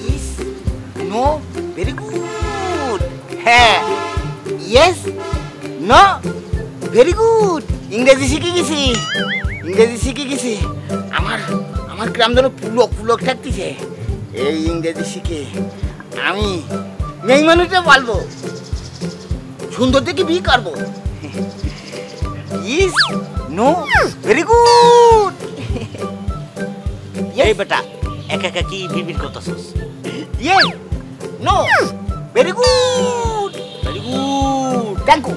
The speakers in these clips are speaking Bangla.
Yes. No. Very good. হ্যাঁ। Yes. No. Very good. ইংরেজি শিখে গেছি। আমার গ্রাম যেন পুলক থাকতেছে। এই ইংরেজি শিখে আমি মেয়ে মানুষটা বলবো সুন্দর থেকে বিয়ে করবো। Yes. No. Very good. এই বেটা একা কি বিবির কথা শুনছ? Yes. No. Very good. Thank you.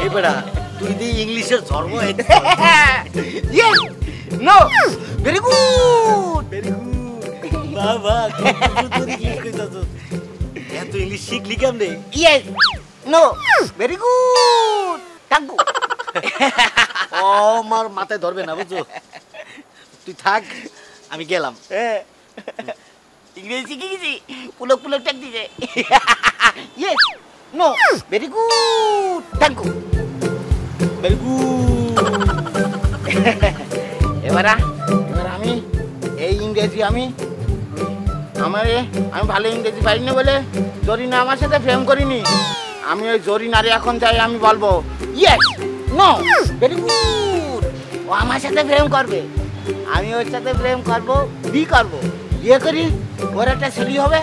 এই বেটা তুই দি ইংলিশের ধর্ম Yes. No. Very good. বাবা তুই ইংলিশ কইতাছস এত ইংলিশ শিখলি কেমনে? Yes. No. Very good. Thank you. আমার মাথায় ধরবে না বুঝছো? তুই থাক আমি গেলাম। ইংরেজি শিখে গেছি পুলক থাকতেছে। Yes. No. Very good. Thank you. Very good. এবার আমি এই ইংরেজি আমি ভালো ইংরেজি পারি না বলে জরিনা আমার সাথে প্রেম করিনি। আমি ওই জরিনারে এখন যাই আমি বলবো ইয়েস নো ভেরি গুড। ও আমার সাথে প্রেম করবে, আমি ওর সাথে প্রেম করবো, বিয়ে করি, ওর একটা ছেলে হবে,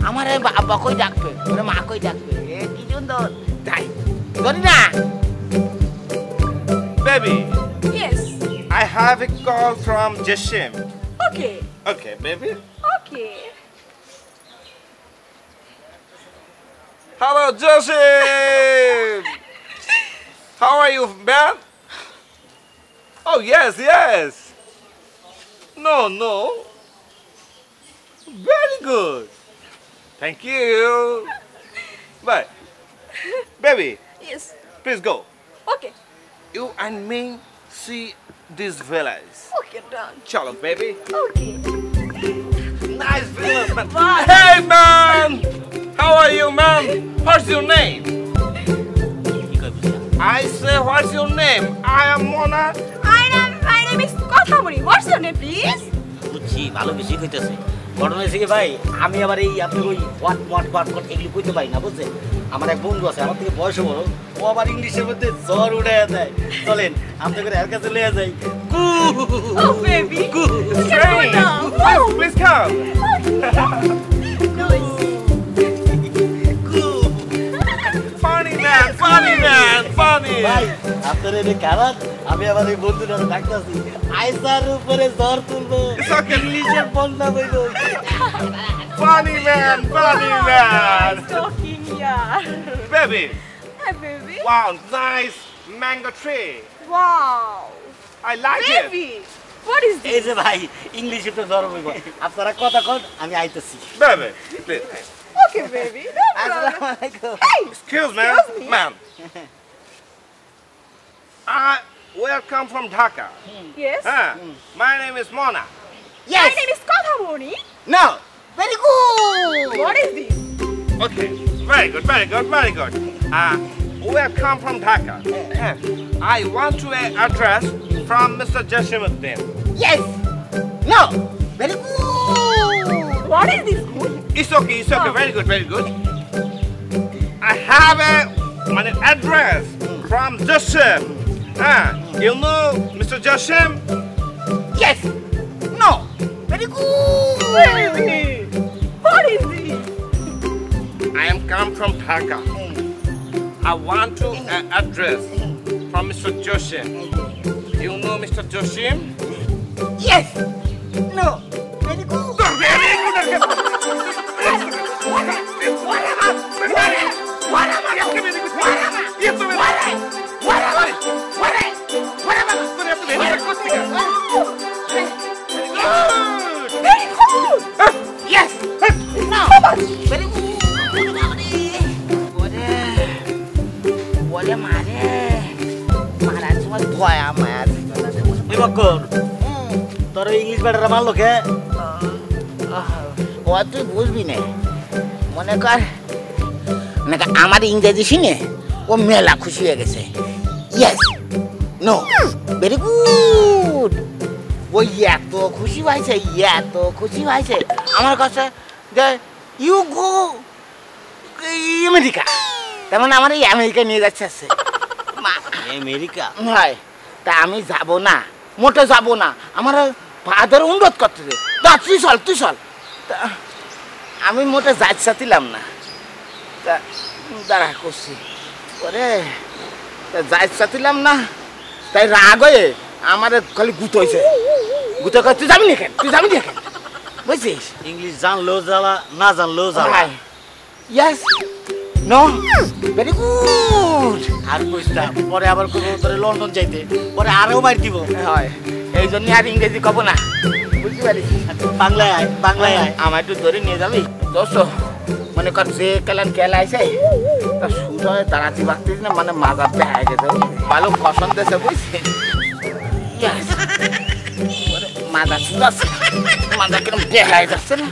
আমার বাবাকেই ডাকবে, ওর মাকেই ডাকবে। কি সুন্দর তাই Zarina. Baby. Yes. I have a call from Jashim. Okay. Okay, baby. Okay. Hello, Jashim. How are you, man? Oh, yes. No. Very good. Thank you. Bye. Baby, Yes. please go. Okay. You and me see this village. Okay, done. Chalo, baby. Okay. Nice village, man. Bye. Hey, man. How are you, man? What's your name? I say, what's your name? I am Mona. My name is Kathamuri. What's your name, please? বুঝছি ভালো বেশি কইতেছে। ঘটনা হয়েছে কি ভাই, আমি আবার এই আপনার ওই ওয়াট এগুলি কইতে পারি না বুঝছেন। আমার এক বন্ধু আছে আমার থেকে বয়স বড়, ও আবার ইংলিশের মধ্যে জ্বর উঠে দেয়। চলেন আপনি করে এর কাছে লইয়া যাই। Oh, baby. Strange. Please come. Funny man. ভাই আপনার এই কারণ আমি আমার এই বন্ধুটার ডাকতেছি আইসার উপরে জ্বর তুলবো, ইংলিশের বন্যা বইব। Funny man. Talking, yeah. Baby. Hi, baby. Wow, nice mango tree. Wow. I like it. Baby, what is এই this? যে ভাই ইংলিশে তো জ্বর বইব, আপনারা কথা কন আমি আইতেছি। Baby, please. Okay, baby. No problem. আসসালামু আলাইকুম। Hey. Excuse me. Ma'am. I welcome from Dhaka. Yes. My name is Mona. My name is Kathamuri. No. Very good. What is this? Okay, very good. Welcome from Dhaka. I want to address from Mr. Jashimuddin. Yes. No. Very good. What is this? It's okay. Very good. I have an address from Jashim. You know Mr. Jashim? Yes. No. Very good. Baby, what is this? I am come from Dhaka. I want to address from Mr. Jashim. You know Mr. Jashim? Yes. No. Very good. Very cool. Yes. No. Very good. Boleh mana cuma dua ya mas. ওই বক্কর তোর ইংলিশ ব্যাটারা মারলো কে? ও তুই বুঝবি না, মনে কর আমার ইংরেজি শুনে ও মেলা খুশি হয়ে গেছে। ইয়েস নো ভেরি গুড ওই এত খুশি হয়েছে এত খুশি হয়েছে আমার কাছে যে ইউ গো আমেরিকা তার মানে আমার এই আমেরিকা নিয়ে যাচ্ছে আমেরিকা হয় তা আমি যাব না মোটে যাব না আমার ফাদার অনুরোধ করতেছে তুই চল তা আমি মোটে যাচ্ছিলাম না তা দাঁড়া করছি ওরে তা যাচ্ছিলাম না তাই রাগ হয়ে আমার খালি গুতো হয়েছে গুতো করে তুই যাবি না কেন বুঝছিস ইংলিশ জানলেও জ্বালা না জানলেও জ্বালা ইয়েস নো ভেরি গুড আর কইস্তা পরে আবার কোনো তোরে লন্ডন যাইতে পরে আরও মার দিব হয় এই জন্য আর ইংরেজি কব না বুঝতে পারিস বাংলায় আয় আমার একটু ধরে নিয়ে যাবি দোস্ত মনে কর যে খেলাইছে তা শুরু হয়ে দাঁড়াতে পারতিস না মানে মাজার দেখায় গেছে ভালো পছন্দ আছে বুঝছিস মাজার শুরু আছে মাজার কিরম দেখায় যাচ্ছে না